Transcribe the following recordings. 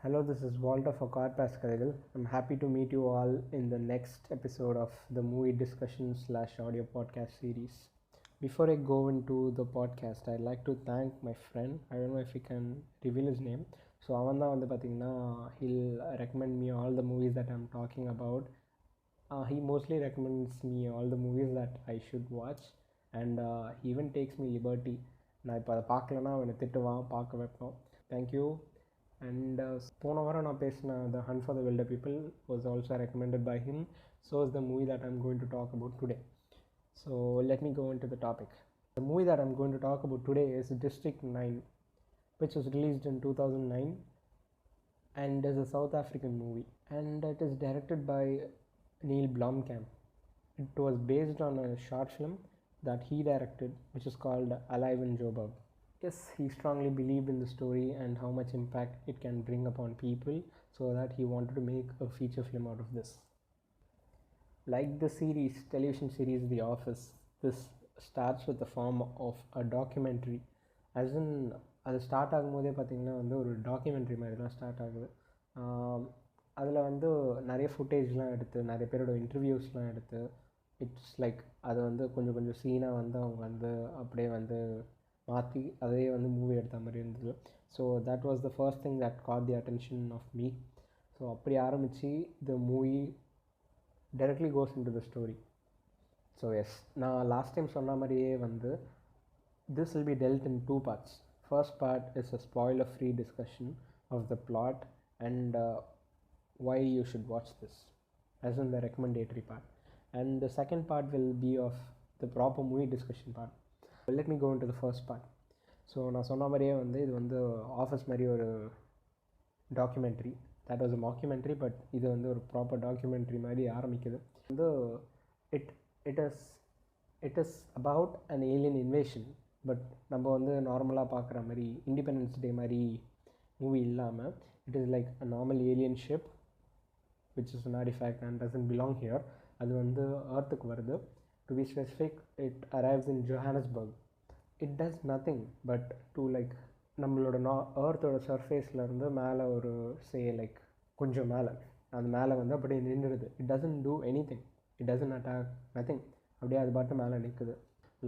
Hello, this is Walter for Carpass Kadigal. I'm happy to meet you all in the next episode of the movie discussion / audio podcast series. Before I go into the podcast, I'd like to thank my friend. I don't know if he can reveal his name. So அவன் தான் வந்து பார்த்தீங்கன்னா he'll recommend me all the movies that I'm talking about. He mostly recommends me all the movies that I should watch, and he even takes me liberty. நான் இப்போ அதை பார்க்கலன்னா அவனை திட்டுவான், பார்க்க வைப்போம். தேங்க்யூ. And போன வாரம் நான் பேசின The Hunt for the Wilder People was also recommended by him. So is the movie that I'm going to talk about today. So let me go into the topic. The movie that I'm going to talk about today is District 9, which was released in 2009 and is a South African movie, and it is directed by Neil Blomkamp. It was based on a short film that he directed, which is called Alive in Joburg. Yes, he strongly believed in the story and how much impact it can bring upon people, so that he wanted to make a feature film out of this. Like the television series The Office, this starts with the form of a documentary. As in, அது start ஆகும்போதே பார்த்திங்கன்னா வந்து ஒரு documentary மாதிரி தான் start ஆகுது. அதில் வந்து நிறைய ஃபுட்டேஜ்லாம் எடுத்து நிறைய பேரோட இன்டர்வியூஸ்லாம் எடுத்து இட்ஸ் லைக் அது வந்து கொஞ்சம் கொஞ்சம் சீனாக வந்து அவங்க வந்து அப்படியே வந்து மாற்றி அதையே வந்து மூவி எடுத்த மாதிரி இருந்தது. So that was the first thing that got the attention of me. So அப்படி ஆரம்பித்து the movie directly goes into the story. So yes, நான் லாஸ்ட் டைம் சொன்ன மாதிரியே வந்து this will be dealt in two parts. First part is a spoiler free discussion of the plot and why you should watch this, as in the recommendatory part, and the second part will be of the proper movie discussion part. Let me go into the first part. So நான் சொன்ன மாதிரியே வந்து இது வந்து office மாதிரி ஒரு documentary. That was a mockumentary, but இது வந்து ஒரு ப்ராப்பர் டாக்குமெண்ட்ரி மாதிரி ஆரம்பிக்குது. வந்து it is about an alien invasion. But நம்ம வந்து நார்மலாக பார்க்குற மாதிரி இண்டிபெண்டன்ஸ் டே மாதிரி மூவி இல்லாமல் it is like a normal alien ship which is an artifact and doesn't belong here. அது வந்து எர்த்துக்கு வருது. To be specific, it arrives in Johannesburg. It does nothing but to like நம்மளோட எர்த்தோட சர்ஃபேஸ்லேருந்து மேலே ஒரு like கொஞ்சம் மேலே, அது மேலே வந்து அப்படியே நின்றுடுது. It doesn't do anything, it doesn't attack, nothing. அப்படியே அது பாட்டு மேலே நிற்குது.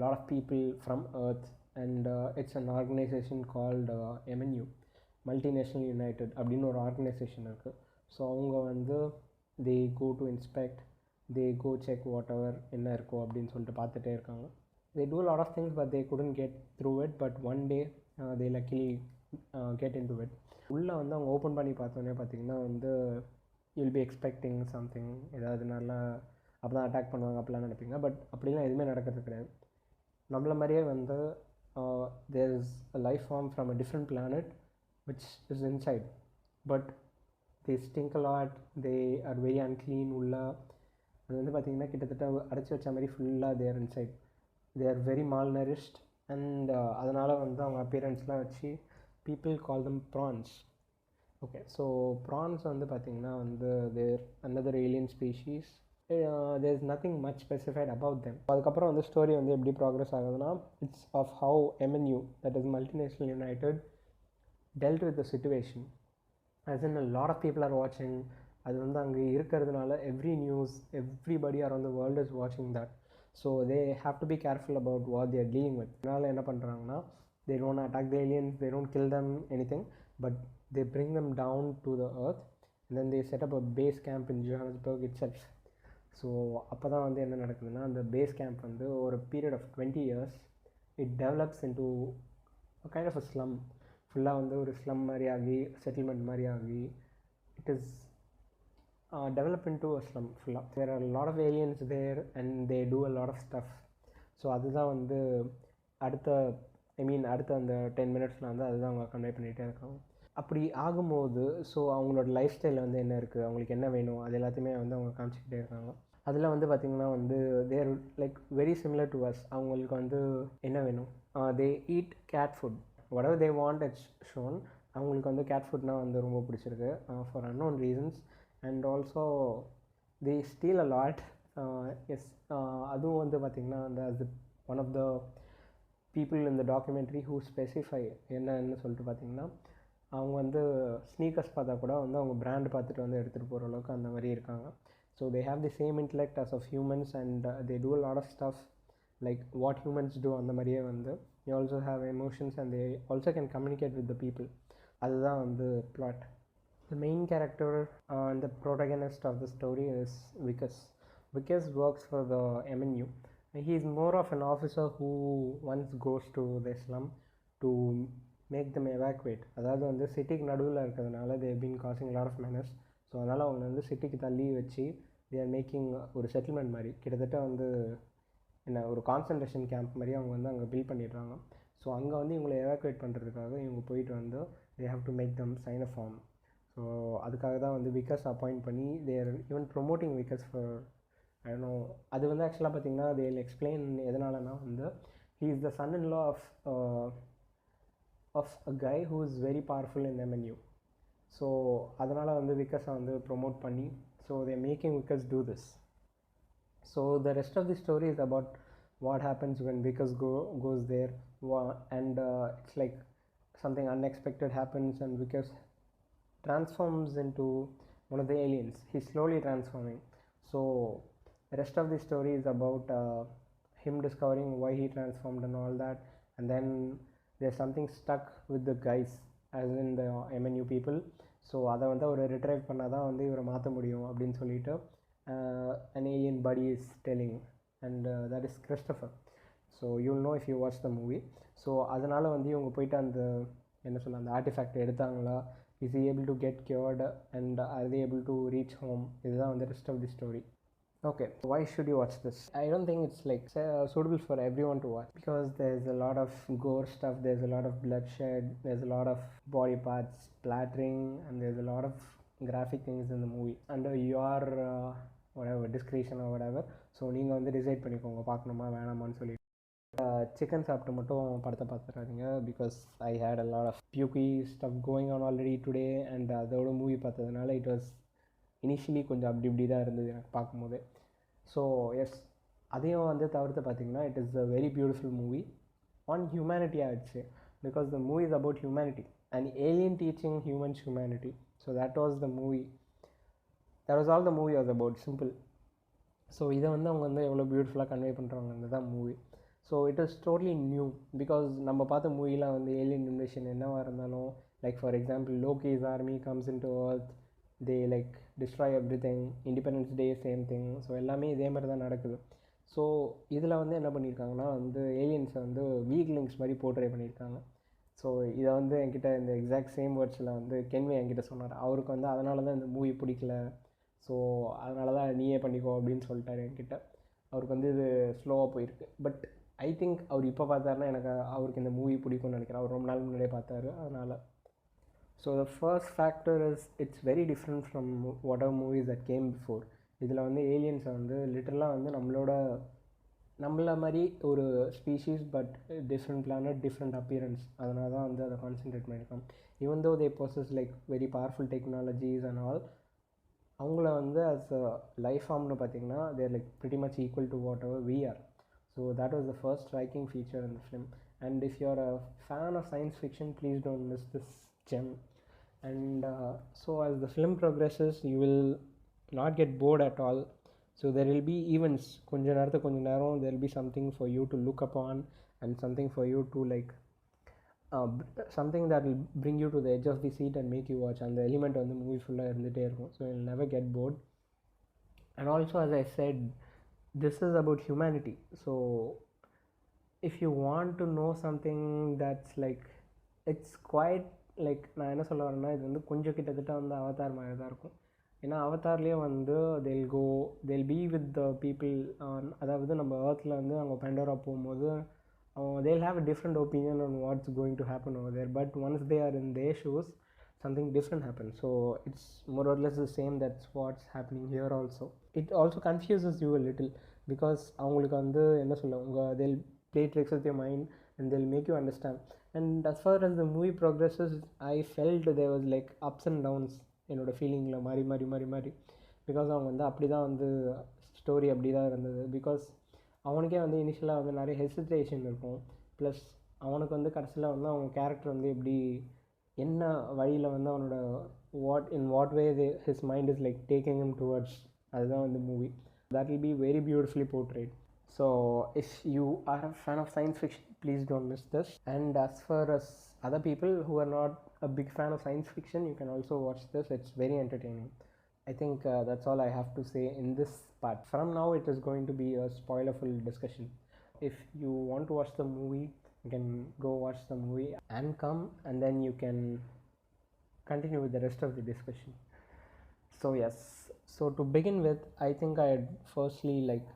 lot of people from Earth, and it's an organization called MNU, Multinational United அப்படின்னு ஒரு ஆர்கனைசேஷன் இருக்குது. ஸோ அவங்க வந்து they go to inspect, they go check whatever என்ன இருக்கோ அப்படின்னு சொல்லிட்டு பார்த்துட்டே இருக்காங்க. they do a lot of things but they couldn't get through it, but one day they luckily get into it. உள்ளே வந்து அவங்க ஓப்பன் பண்ணி பார்த்தோன்னே பார்த்திங்கன்னா வந்து you'll be expecting something, ஏதாவது நல்லா அப்போ தான் அட்டாக் பண்ணுவாங்க அப்படிலாம் நினைப்பீங்க. பட் அப்படிலாம் எதுவுமே நடக்கிறது கிடையாது. நம்மள மாதிரியே வந்து there is a life form from a different planet which is inside, but they stink a lot, they are very unclean. உள்ள அது வந்து பார்த்திங்கன்னா கிட்டத்தட்ட அடைச்சி வச்ச மாதிரி ஃபுல்லாக they are inside, they are very malnourished, and அதனால் வந்து அவங்க அப்பியரன்ஸ்லாம் வச்சு people call them prawns. Okay, so prawns வந்து பார்த்திங்கன்னா வந்து they're another alien species. there is nothing much specified about them. அதுக்கப்புறம் வந்து ஸ்டோரி வந்து எப்படி ப்ராக்ரஸ் ஆகுதுன்னா, it's of how MNU, that is multinational united, dealt with the situation. as in a lot of people are watching. அது வந்து அங்கே இருக்கிறதுனால every news, everybody around the world is watching that. so they have to be careful about what they are dealing with. அதனால் என்ன பண்ணுறாங்கன்னா, they don't attack the aliens, they don't kill them, anything, but they bring them down to the earth, and then they set up a base camp in Johannesburg itself. So அப்போ தான் வந்து என்ன நடக்குதுன்னா, அந்த base camp வந்து ஒரு period of 20 years it develops into kind of a slum. ஃபுல்லாக வந்து ஒரு ஸ்லம் மாதிரி ஆகி, செட்டில்மெண்ட் மாதிரி ஆகி, it is develop into a slum ஃபுல்லாக. There are lot of aliens there and they do a lot of stuff. So அதுதான் வந்து அடுத்த அந்த 10 minutesல வந்து அதுதான் அவங்க கன்வே பண்ணிகிட்டே இருக்காங்க. அப்படி ஆகும்போது ஸோ அவங்களோட லைஃப் ஸ்டைலில் வந்து என்ன இருக்குது, அவங்களுக்கு என்ன வேணும், அது எல்லாத்தையுமே வந்து அவங்க காமிச்சிக்கிட்டே இருக்காங்க. அதில் வந்து பார்த்திங்கன்னா வந்து there like very similar to us. அவங்களுக்கு வந்து என்ன வேணும், they eat cat food, whatever they want it's shown. அவங்களுக்கு வந்து கேட் ஃபுட்னால் வந்து ரொம்ப பிடிச்சிருக்கு for unknown reasons, and also they steal a lot. Yes, அதுவும் வந்து பார்த்திங்கன்னா அந்த one of the people in the documentary who specify என்னன்னு சொல்லிட்டு பார்த்திங்கன்னா, அவங்க வந்து ஸ்னீக்கர்ஸ் பார்த்தா கூட வந்து அவங்க பிராண்ட் பார்த்துட்டு வந்து எடுத்துகிட்டு போகிற அளவுக்கு அந்த மாதிரி இருக்காங்க. So they have the same intellect as of humans and they do a lot of stuff like what humans do. அந்த மாதிரியே வந்து they also have emotions and they also can communicate with the people. அதுதான் வந்து plot. The main character and the protagonist of the story is Vikas. Vikas works for the MNU. He is more of an officer who once goes to the slum to make them evacuate. அதாவது வந்து சிட்டிக்கு நடுவில் இருக்கிறதுனால they have been causing a lot of menace. So அதனால் அவங்க வந்து சிட்டிக்கு தள்ளி வச்சு they are making ஒரு செட்டில்மெண்ட் மாதிரி, கிட்டத்தட்ட வந்து என்ன ஒரு கான்சன்ட்ரேஷன் கேம்ப் மாதிரி அவங்க வந்து அங்கே பில்ட் பண்ணிடுறாங்க. ஸோ அங்கே வந்து இவங்களை எவாக்குவேட் பண்ணுறதுக்காக இவங்க போயிட்டு வந்து they have to make them sign a form. So அதுக்காக தான் வந்து விகாஸ் அப்பாயிண்ட் பண்ணி they're even promoting Wikus for I don't know. அது வந்து ஆக்சுவலாக பார்த்தீங்கன்னா தே வில் எக்ஸ்பிளைன் எதனாலனா வந்து he is the son in law of a guy who is very powerful in MNU. So அதனால் வந்து விகாஸை வந்து ப்ரொமோட் பண்ணி so they making Wikus do this. So the rest of the story is about what happens when Vikas goes there and it's like something unexpected happens and Vikas transforms into one of the aliens. He's slowly transforming. So the rest of the story is about him discovering why he transformed and all that, and then there's something stuck with the guys as in the MNU people. So அதை வந்து அவர் retrieve பண்ணால் தான் வந்து இவரை மாற்ற முடியும் அப்படின்னு சொல்லிட்டு an alien buddy is telling, and that is Christopher. So you'll know if you watch the movie. So அதனால் வந்து இவங்க போயிட்டு அந்த என்ன சொல்ல அந்த artifact எடுத்தாங்களா, is he able to get cured and are they able to reach home? இதுதான் வந்து rest of the story. Okay, why should you watch this? I don't think it's like suitable for everyone to watch because there's a lot of gore stuff, there's a lot of bloodshed, there's a lot of body parts splattering, and there's a lot of graphic things in the movie. Under your whatever discretion or whatever, so நீங்கள் வந்து decide பண்ணிக்கோங்க பார்க்கணுமா வேணாமான்னு சொல்லி. Chicken சாப்பிட்டு மட்டும் படத்தை பார்த்துறாதீங்க because I hate a lot of pukey stuff going on already today, and அதோட மூவி பார்த்ததுனால இட் வாஸ் இனிஷியலி கொஞ்சம் அப்படி இப்படி தான் இருந்தது எனக்கு பார்க்கும்போது. ஸோ எஸ், அதையும் வந்து தவிர்த்து பார்த்தீங்கன்னா it is a very beautiful movie on humanity ஆயிடுச்சு because the movie is about humanity and alien teaching humans humanity. So that was the movie, that was all the movie was about, simple. So இதை வந்து அவங்க வந்து எவ்வளோ பியூட்டிஃபுல்லாக convey பண்ணுறாங்க தான் movie. So it is totally new because நம்ம பார்த்த மூவிலாம் வந்து ஏலியன் இன்வேஷன் என்னவாக இருந்தாலும் like for example Loki's army comes in to earth, they like destroy every thing, independence day same thing. So எல்லாமே இதே மாதிரி தான் நடக்குது. ஸோ இதில் வந்து என்ன பண்ணியிருக்காங்கன்னா வந்து ஏலியன்ஸை வந்து வீக் லிங்க்ஸ் மாதிரி போர்ட்ரே பண்ணியிருக்காங்க. ஸோ இதை வந்து என்கிட்ட இந்த எக்ஸாக்ட் சேம் வேர்ட்ஸில் வந்து கென்வே என்கிட்ட சொன்னார். அவருக்கு வந்து அதனால தான் இந்த மூவி பிடிக்கல, ஸோ அதனால தான் நீயே பண்ணிக்கோ அப்படின்னு சொல்லிட்டார் என்கிட்ட. அவருக்கு வந்து இது ஸ்லோவாக போயிருக்கு. பட் ஐ திங்க் அவர் இப்போ பார்த்தாருன்னா எனக்கு அவருக்கு இந்த மூவி பிடிக்கும்னு நினைக்கிறேன். அவர் ரொம்ப நாள் முன்னாடியே பார்த்தாரு அதனால். So the first factor is it's very different from whatever movies that came before. இதில் வந்து ஏலியன்ஸை வந்து லிட்டரலாக வந்து நம்மள மாதிரி ஒரு species but different planet, different appearance. அதனால தான் வந்து அதை கான்சென்ட்ரேட் பண்ணியிருக்கோம். Even though they possess like very powerful technologies and all, அவங்கள வந்து அஸ் அ லைஃப் ஃபார்ம்னு பார்த்திங்கன்னா there like pretty much equal to whatever we are. So that was the first striking feature in the film. And if you're a fan of science fiction, please don't miss this gem. And so as the film progresses, you will not get bored at all. So there will be events, கொஞ்ச நேரம் there will be something for you to look upon and something for you to like something that will bring you to the edge of the seat and make you watch. And the element வந்து movie ஃபுல்லாக இருந்துகிட்டே இருக்கும். So you'll never get bored. And also as I said, this is about humanity. So if you want to know something that's like it's quite like நான் என்ன சொல்ல வரேன்னா இது வந்து கொஞ்சம் கிட்டத்தட்ட வந்து அவதார் மாதிரி தான் இருக்கும். ஏன்னா அவதார்லேயே வந்து they'll be with the people அதாவது நம்ம ஏர்த்தில் வந்து அவங்க பெண்டோரா போகும்போது they'll have a different opinion on what's going to happen over there, but once they are in their shoes something different happens. So it's more or less the same. That's what's happening here also. It also confuses you a little because அவங்களுக்கு வந்து என்ன சொல்ல they'll play tricks with your mind and they'll make you understand. And as far as the movie progresses, I felt there was like ups and downs என்னோட ஃபீலிங்கில் மாறி because அவங்க வந்து அப்படி தான் வந்து ஸ்டோரி அப்படி தான் இருந்தது. பிகாஸ் அவனுக்கே வந்து இனிஷியலாக வந்து நிறைய ஹெசிடேஷன் இருக்கும். ப்ளஸ் அவனுக்கு வந்து கடைசியில் வந்து அவங்க கேரக்டர் வந்து எப்படி என்ன வழியில் வந்து அவனோட what way his mind is like taking him towards, அதுதான் வந்து movie. that will be very beautifully portrayed. So if you are a fan of science fiction, please don't miss this. And as far as other people who are not a big fan of science fiction, you can also watch this. It's very entertaining. I think that's all I have to say in this part. From now it is going to be a spoilerful discussion. If you want to watch the movie, you can go watch the movie and come, and then you can continue with the rest of the discussion. So yes, so to begin with, I think I'd firstly like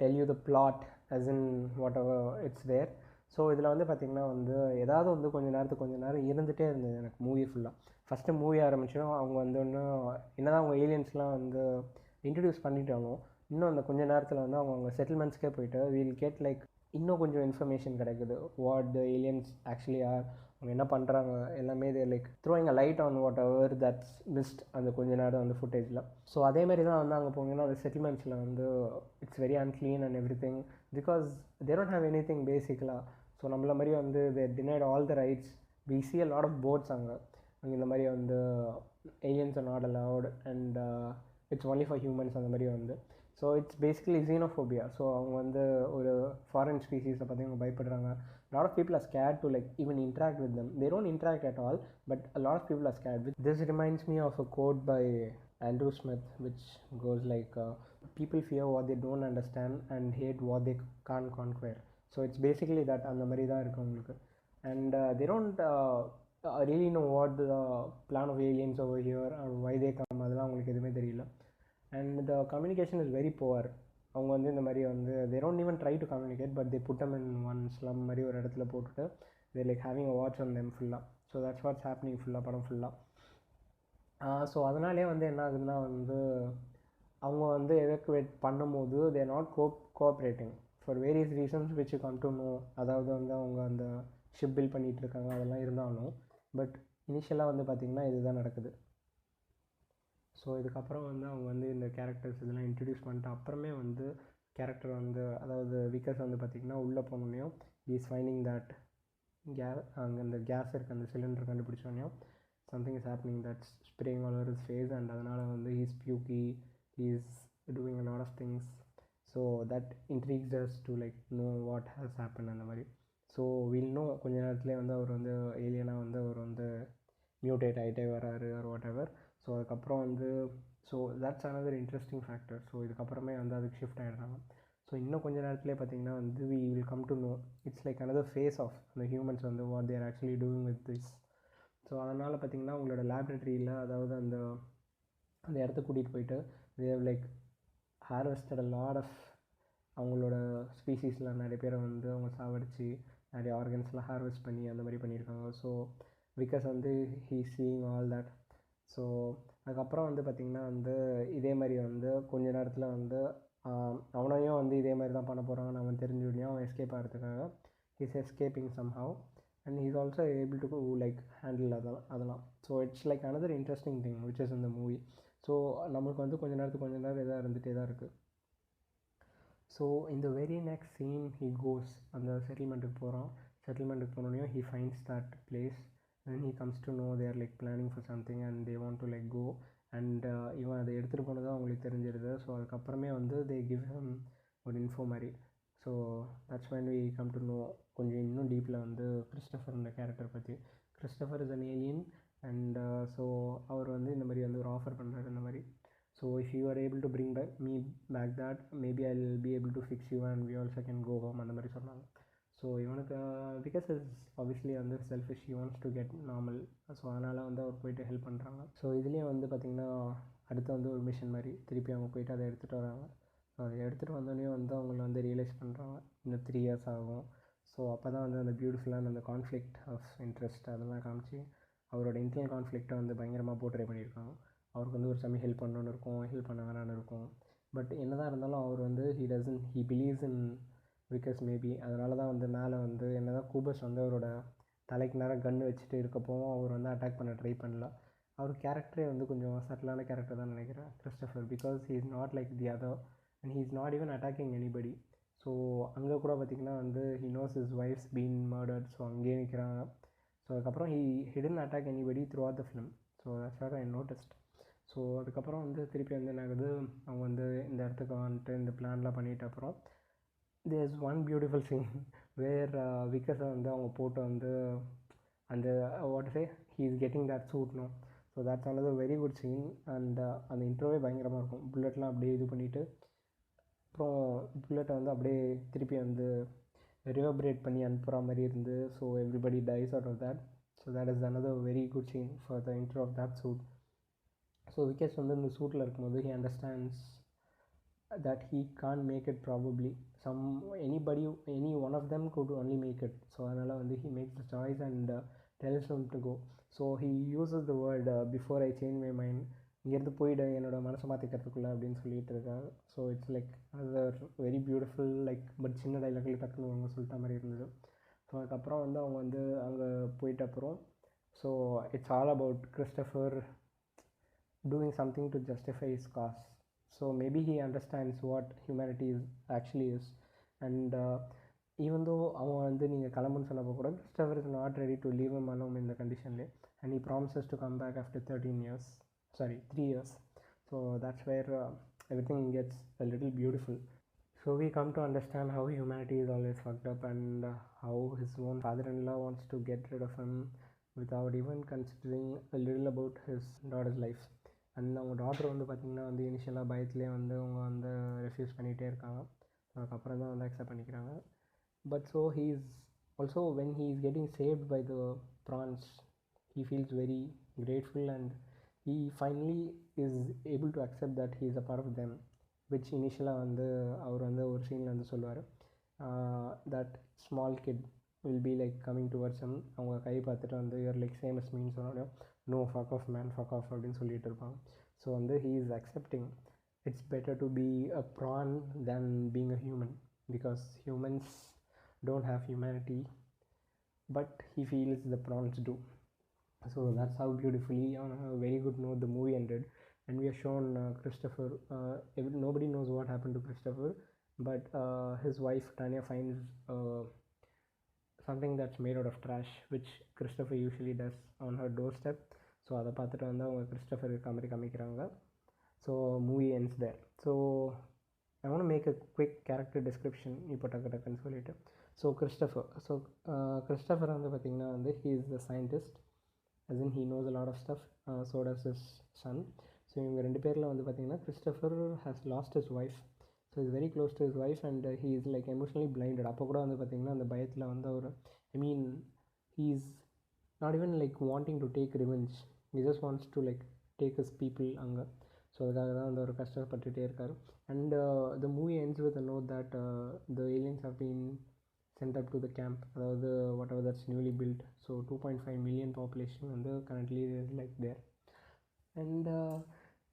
tell you the plot as in whatever it's there. So இதில் வந்து பார்த்திங்கன்னா வந்து ஏதாவது வந்து கொஞ்சம் நேரம் இருந்துகிட்டே இருந்தது எனக்கு மூவி ஃபுல்லாக. ஃபஸ்ட்டு மூவி ஆரம்பிச்சோம் அவங்க வந்து இன்னும் என்ன தான் அவங்க ஏலியன்ஸ்லாம் வந்து இன்ட்ரடியூஸ் பண்ணிட்டாங்க, இன்னும் அந்த கொஞ்சம் நேரத்தில் வந்து அவங்க செட்டில்மெண்ட்ஸ்க்கே போயிட்டு வீல் கெட் லைக் இன்னும் கொஞ்சம் இன்ஃபர்மேஷன் கிடைக்குது what the aliens actually are, அவங்க என்ன பண்ணுறாங்க எல்லாமே. இது like throwing a light on whatever that's missed அந்த கொஞ்ச நேரம் வந்து ஃபுட்டேஜில். ஸோ அதேமாதிரி தான் வந்து அங்கே போனீங்கன்னா அந்த செட்டில்மெண்ட்ஸில் வந்து it's very unclean and everything because they don't have anything பேசிக்கலாக. ஸோ நம்மள மாதிரி வந்து they denied all the rights. We see a lot of boards அங்கே இந்த மாதிரி வந்து aliens are not allowed and it's only for humans அந்த மாதிரி வந்து. So it's basically xenophobia. So அவங்க வந்து ஒரு ஃபாரின் ஸ்பீசிஸை பற்றி அவங்க பயப்படுறாங்க. lot of people are scared to like even interact with them. They don't interact at all, but a lot of people are scared. This reminds me of a quote by Andrew Smith which goes like people fear what they don't understand and hate what they can't conquer. So it's basically that அந்த மாதிரி தான் இருக்கு உங்களுக்கு. And they don't really know what the plan of aliens over here or why they come, அதெல்லாம் அவங்களுக்கு எதுவுமே தெரியல. And the communication is very poor. அவங்க வந்து இந்த மாதிரி வந்து they don't even try to communicate, but they put them in one slum மாதிரி ஒரு இடத்துல போட்டுட்டு they like having a watch on them ஃபுல்லாக. ஸோ that's what's happening ஃபுல்லாக படம் ஃபுல்லாக. ஸோ அதனாலே வந்து என்ன ஆகுதுன்னா வந்து அவங்க வந்து எவாக்குவேட் பண்ணும்போது they are not cooperating for various reasons which you come to know. அதாவது வந்து அவங்க அந்த ஷிப் பில்ட் பண்ணிகிட்டு இருக்காங்க அதெல்லாம் இருந்தாலும், பட் இனிஷியலாக வந்து பார்த்திங்கன்னா இதுதான் நடக்குது. ஸோ இதுக்கப்புறம் வந்து அவங்க வந்து இந்த கேரக்டர்ஸ் இதெல்லாம் இன்ட்ரடியூஸ் பண்ணிட்டு அப்புறமே வந்து கேரக்டர் வந்து அதாவது விக்கர்ஸ் வந்து பார்த்திங்கன்னா உள்ளே போனோடனையும் இஸ் ஃபைண்டிங் தட் அங்கே அந்த கேஸ் இருக்குது அந்த சிலிண்டர் கண்டுபிடிச்சோடனையும் something is happening that's spraying all over his face and அதனால் வந்து he's pukey he's doing a lot of things. So that intrigues us to like know what has happen அந்த மாதிரி. So will know கொஞ்ச நேரத்துலேயே வந்து அவர் வந்து ஏலியனாக வந்து அவர் வந்து மியூட்டேட் ஆகிட்டே வராரு ஆர் வாட் எவர். ஸோ அதுக்கப்புறம் வந்து so that's another interesting factor. So இதுக்கப்புறமே வந்து அதுக்கு ஷிஃப்ட் ஆகிடுறாங்க. ஸோ இன்னும் கொஞ்சம் நேரத்துலேயே பார்த்திங்கன்னா வந்து we will come to know it's like another phase of அந்த ஹியூமன்ஸ் வந்து what they're actually doing with this. So அதனால் பார்த்திங்கன்னா அவங்களோட லேப்ரேட்டரியில் அதாவது அந்த அந்த இடத்துக்கு கூட்டிகிட்டு போயிட்டு they like harvested a lot of அவங்களோட ஸ்பீசிஸில் நிறைய பேரை வந்து அவங்க சாவடித்து நிறைய ஆர்கன்ஸ்லாம் ஹார்வெஸ்ட் பண்ணி அந்த மாதிரி பண்ணியிருக்காங்க. ஸோ பிகாஸ் வந்து he seeing all that. So அதுக்கப்புறம் வந்து பார்த்திங்கன்னா வந்து இதே மாதிரி வந்து கொஞ்ச நேரத்தில் வந்து அவனையும் வந்து இதே மாதிரி தான் பண்ண போகிறாங்கன்னு அவன் தெரிஞ்சுக்கிட்டேன். அவன் எஸ்கேப் ஆகிறதுக்காக he's escaping somehow and he's also able to like handle அதெல்லாம். So it's like another interesting thing which is இந்த மூவி. ஸோ நம்மளுக்கு வந்து கொஞ்ச நேரம் இதாக இருந்துகிட்டே தான் இருக்குது. ஸோ இந்த very next scene he goes அந்த செட்டில்மெண்ட்டுக்கு போகிறான். செட்டில்மெண்ட்டுக்கு போனோடனையும் he finds that place. Then he comes to know they are like planning for something and they want to like go and இவன் அதை எடுத்துகிட்டு போனதும் அவங்களுக்கு தெரிஞ்சிருது. ஸோ அதுக்கப்புறமே வந்து they give him ஒரு இன்ஃபோ மாதிரி. So that's when we come to know கொஞ்சம் இன்னும் டீப்பில் வந்து கிறிஸ்டோஃபர்ன்ற கேரக்டர் பற்றி. Christopher is an alien and so அவர் வந்து இந்த மாதிரி வந்து ஒரு ஆஃபர் பண்ணுறாரு இந்த மாதிரி. So if you are able to bring me back that maybe I will be able to fix you and we also can go home அந்த மாதிரி சொன்னாங்க. ஸோ இவனுக்கு பிகாஸ் இஸ் ஆப்வியஸ்லி வந்து selfish, he wants to get normal. So அதனால் வந்து அவர் போய்ட்டு help பண்ணுறாங்க. So இதுலேயும் வந்து பார்த்திங்கன்னா அடுத்து வந்து ஒரு மிஷன் மாதிரி திருப்பி அவங்க போய்ட்டு அதை எடுத்துகிட்டு வராங்க. ஸோ அதை எடுத்துகிட்டு வந்தோடனே வந்து அவங்கள வந்து ரியலைஸ் பண்ணுறாங்க இன்னும் 3 years ஆகும். ஸோ அப்போ தான் வந்து அந்த பியூட்டிஃபுல்லான அந்த கான்ஃப்ளிக்ட் ஆஃப் இன்ட்ரெஸ்ட் அதெல்லாம் காமிச்சு அவரோட இன்டர்னல் கான்ஃப்ளிக்ட்டை வந்து பயங்கரமாக போர்ட்ரே பண்ணியிருக்காங்க. அவருக்கு வந்து ஒரு சமயம் ஹெல்ப் பண்ணணுன்னு இருக்கும், ஹெல்ப் பண்ண வேணான்னு இருக்கும். பட் என்ன தான் இருந்தாலும் அவர் வந்து he believes in Wikus maybe. அதனால தான் வந்து மேலே வந்து என்ன தான் கூபஸ் வந்து அவரோட தலைக்கு நேரம் கன்று வச்சுட்டு இருக்கப்போவும் அவர் வந்து அட்டாக் பண்ண ட்ரை பண்ணல. அவர் கேரக்டரே வந்து கொஞ்சம் சட்டிலான கேரக்டர் தான் நினைக்கிறேன் Christopher, because he is not like the other and he is not even attacking anybody. So அங்கே கூட பார்த்திங்கன்னா வந்து he knows his wife's been murdered. So அங்கேயே நிற்கிறாங்க. ஸோ அதுக்கப்புறம் he didn't attack anybody throughout the film. So that's what I noticed. So அதுக்கப்புறம் வந்து திருப்பி வந்து என்ன ஆகுது, அவங்க வந்து இந்த இடத்துக்கு வந்துட்டு இந்த பிளான்லாம் பண்ணிட்ட அப்புறம் there's one beautiful scene where விக்கஸை வந்து அவங்க போட்டு வந்து அந்த what say he is getting that suit no. So that's another very good scene. And அந்த இன்ட்ரோவே பயங்கரமாக இருக்கும். புல்லட்லாம் அப்படியே இது பண்ணிவிட்டு அப்புறம் புல்லட்டை வந்து அப்படியே திருப்பி வந்து ரிவர்பரேட் பண்ணி அனுப்புகிற மாதிரி இருந்து, so everybody dies out of that. So that is another very good scene for the intro of that suit. So Wikus வந்து இந்த சூட்டில் இருக்கும்போது he understands that he can't make it probably. Any one of them could only make it. So அதனால் வந்து he makes the choice and tells him to go. So he uses the word before I change my mind. இங்கேருந்து போயிடு என்னோடய மனசை மாற்றிக்கிறதுக்குள்ளே அப்படின்னு சொல்லிட்டு இருக்காங்க. So it's like other very beautiful like but சின்ன டைலாக்ல டக்குன்னு அவங்க சொல்லிட்ட மாதிரி இருந்தது. ஸோ அதுக்கப்புறம் வந்து அவங்க வந்து அங்கே போயிட்ட அப்புறம் so it's all about Christopher doing something to justify his cause. So maybe he understands what humanity actually is. And even though அவன் வந்து நீங்கள் கிளம்புன்னு சொன்னப்போ கூட Christopher is not ready to leave him alone in the conditionலே, and he promises to come back after 3 years. So that's where everything gets a little beautiful. So we come to understand how humanity is always fucked up, and how his own father-in-law wants to get rid of him without even considering a little about his daughter's life. And அவங்க daughter வந்து பார்த்திங்கன்னா வந்து இனிஷியலாக பயத்துலேயே வந்து அவங்க வந்து refuse பண்ணிகிட்டே இருக்காங்க. அதுக்கப்புறம் தான் வந்து அக்செப்ட் பண்ணிக்கிறாங்க. But so he is also when he is getting saved by the prawns, he feels very grateful, and he finally is able to accept that he is a part of them, which initially வந்து அவர் வந்து ஒரு சீனில் வந்து சொல்லுவார், that small kid will be like coming towards him. அவங்க கை பார்த்துட்டு வந்து you're like same as meன்னு சொன்னாலும் no fuck off man, fuck off அப்படின்னு சொல்லிட்டு இருப்பாங்க. ஸோ வந்து he is accepting it's better to be a prawn than being a human, because humans don't have humanity, but he feels the prawns do. So that's how beautifully, on a very good note, the movie ended. And we are shown Christopher. Nobody knows what happened to Christopher, but his wife Tanya finds something that's made out of trash, which Christopher usually does on her doorstep. So அதை பார்த்துட்டு வந்து அவங்க Christopher இருக்க மாதிரி காமிக்கிறாங்க. So movie ends there. So I want to make a quick character description இப்போ டக்குன்னு சொல்லிவிட்டு. ஸோ கிறிஸ்டஃபர் வந்து பார்த்திங்கன்னா வந்து he is the scientist, as in he knows a lot of stuff. So does his son. So இவங்க 2 பேரில் வந்து பார்த்திங்கன்னா Christopher has lost his wife. So is very close to his wife, and he is like emotionally blinded. அப்போ கூட வந்து பார்த்திங்கன்னா அந்த பயத்தில் வந்து அவர் he is not even like wanting to take revenge. He just wants to like take his people அங்கே. So அதுக்காக தான் வந்து அவர் கஷ்டப்பட்டுகிட்டே இருக்கார். And the movie ends with a note that the aliens have been sent up to the camp, அதாவது whatever that's newly built. So 2.5 million population வந்து currently is like there. And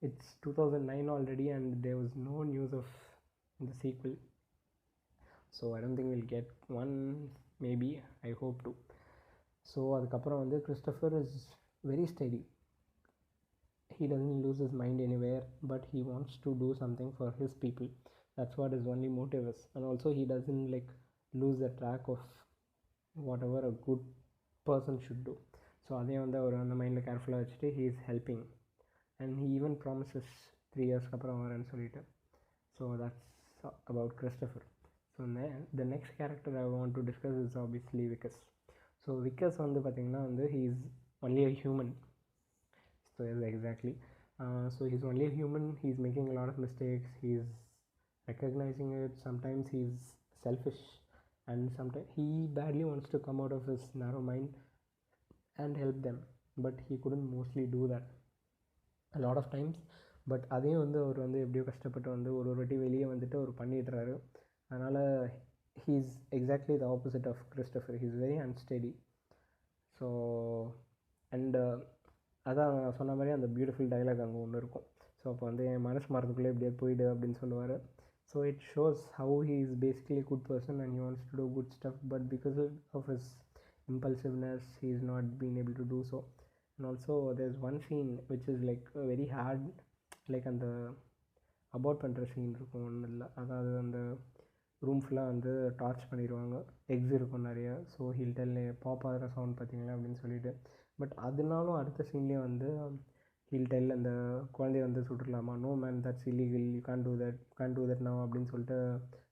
it's 2009 already, and there was no news of the sequel. So I don't think we'll get one, maybe, I hope to. So அதுக்கப்புறம் வந்து Christopher is very steady. He doesn't lose his mind anywhere, but he wants to do something for his people. That's what his only motive is. And also he doesn't like lose the track of whatever a good person should do. So அதையும் வந்து அவர் அந்த மைண்டில் கேர்ஃபுல்லாக வச்சுட்டு he is helping, and he even promises 3 years அப்புறம் வரேன்னு சொல்லிட்டு. So that's about Christopher. So the next character I want to discuss is obviously Vickers. So Vickers வந்து பார்த்திங்கன்னா வந்து he is only a human. So yes, exactly. So he's only a human. He's making a lot of mistakes. He's recognizing it. Sometimes he's selfish, and sometimes he badly wants to come out of his narrow mind and help them, but he couldn't mostly do that a lot of times. But அதையும் வந்து அவர் வந்து எப்படியோ கஷ்டப்பட்டு வந்து ஒரு வாட்டி வெளியே வந்துட்டு அவர் பண்ணிடுறாரு. அதனால் he is exactly the opposite of Christopher. He is very unsteady. So and அதான் நான் சொன்ன மாதிரி அந்த பியூட்டிஃபுல் டைலாக் அங்கே ஒன்று இருக்கும். ஸோ அப்போ வந்து என் மனசு மரத்துக்குள்ளே எப்படியாவது போயிடு அப்படின்னு சொல்லுவார். So it shows how he is basically good person and he wants to do good stuff, but because of his impulsiveness he is not being able to do so. And also there's one scene which is like very hard, like அந்த abort பண்ணுற scene இருக்கும் ஒன்றும் இல்லை, அதாவது அந்த room ஃபுல்லாக வந்து torch பண்ணிடுவாங்க. எக்ஸ் இருக்கும் நிறைய. ஸோ ஹீல் டெல் பாப் ஆகிற சவுண்ட் பார்த்தீங்களா அப்படின்னு சொல்லிட்டு. பட் அதனாலும் அடுத்த சீன்லேயே வந்து ஹீல் டெல் அந்த குழந்தைய வந்து சுட்டுடலாமா, no man that's illegal, you can do that now அப்படின்னு சொல்லிட்டு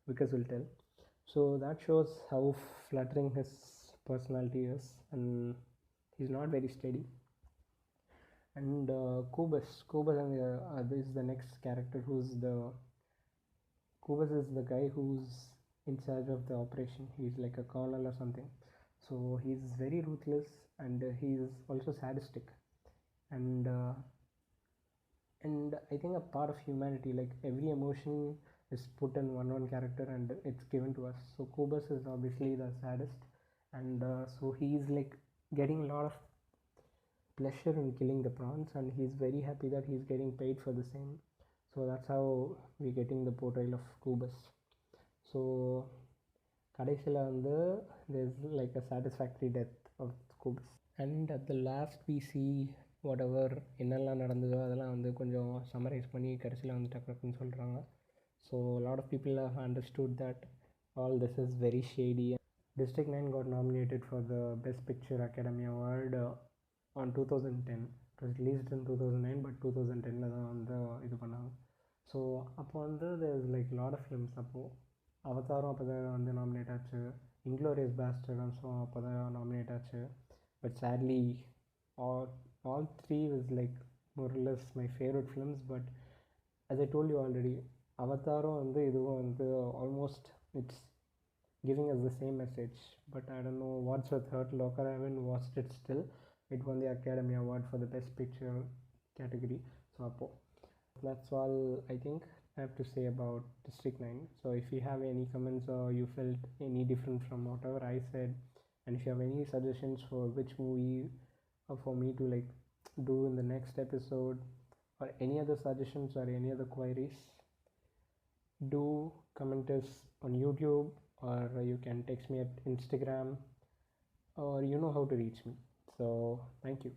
Vickers will tell. So that shows how flattering his personality is, and he's not very steady. And Kubus is the next character. Kubus is the guy who's in charge of the operation. He's like a colonel or something. So he's very ruthless, and he's also sadistic. And I think a part of humanity, like every emotion is put in one character and it's given to us. So Kubus is obviously the saddest, and so he's like getting a lot of pleasure in killing the prawns, and he's very happy that he's getting paid for the same. So that's how we're getting the portrayal of Kubus. So கடைசியில் வந்து there's like a satisfactory death of Kubus, and at the last we see whatever என்னெல்லாம் நடந்ததோ அதெல்லாம் வந்து கொஞ்சம் summarise பண்ணி கடைசியில் வந்து டக்குன்னு சொல்கிறாங்க. So a lot of people have understood that all this is very shady. District 9 got nominated for the Best Picture Academy Award on 2010. It was released in 2009, but 2010 தான் வந்து இது பண்ணாங்க. ஸோ அப்போ வந்து there's like a lot of films. அப்போது அவதாரம் அப்போ தான் வந்து நாமினேட் ஆச்சு, இன்க்ளோரியஸ் பாஸ்டர்ட்ஸும் அப்போ தான் நாமினேட் ஆச்சு. But sadly all three was like more or less my favorite films. But as I told you already, அவதாரம் வந்து இதுவும் வந்து almost it's giving us the same message. But I don't know what's with Hurt Locker. I haven't watched it still. It won the Academy Award for the Best Picture category. So that's all I think I have to say about District 9. So if you have any comments or you felt any different from whatever I said, and if you have any suggestions for which movie for me to like do in the next episode, or any other suggestions or any other queries, do comment us on YouTube, or you can text me at Instagram, or you know how to reach me. So thank you.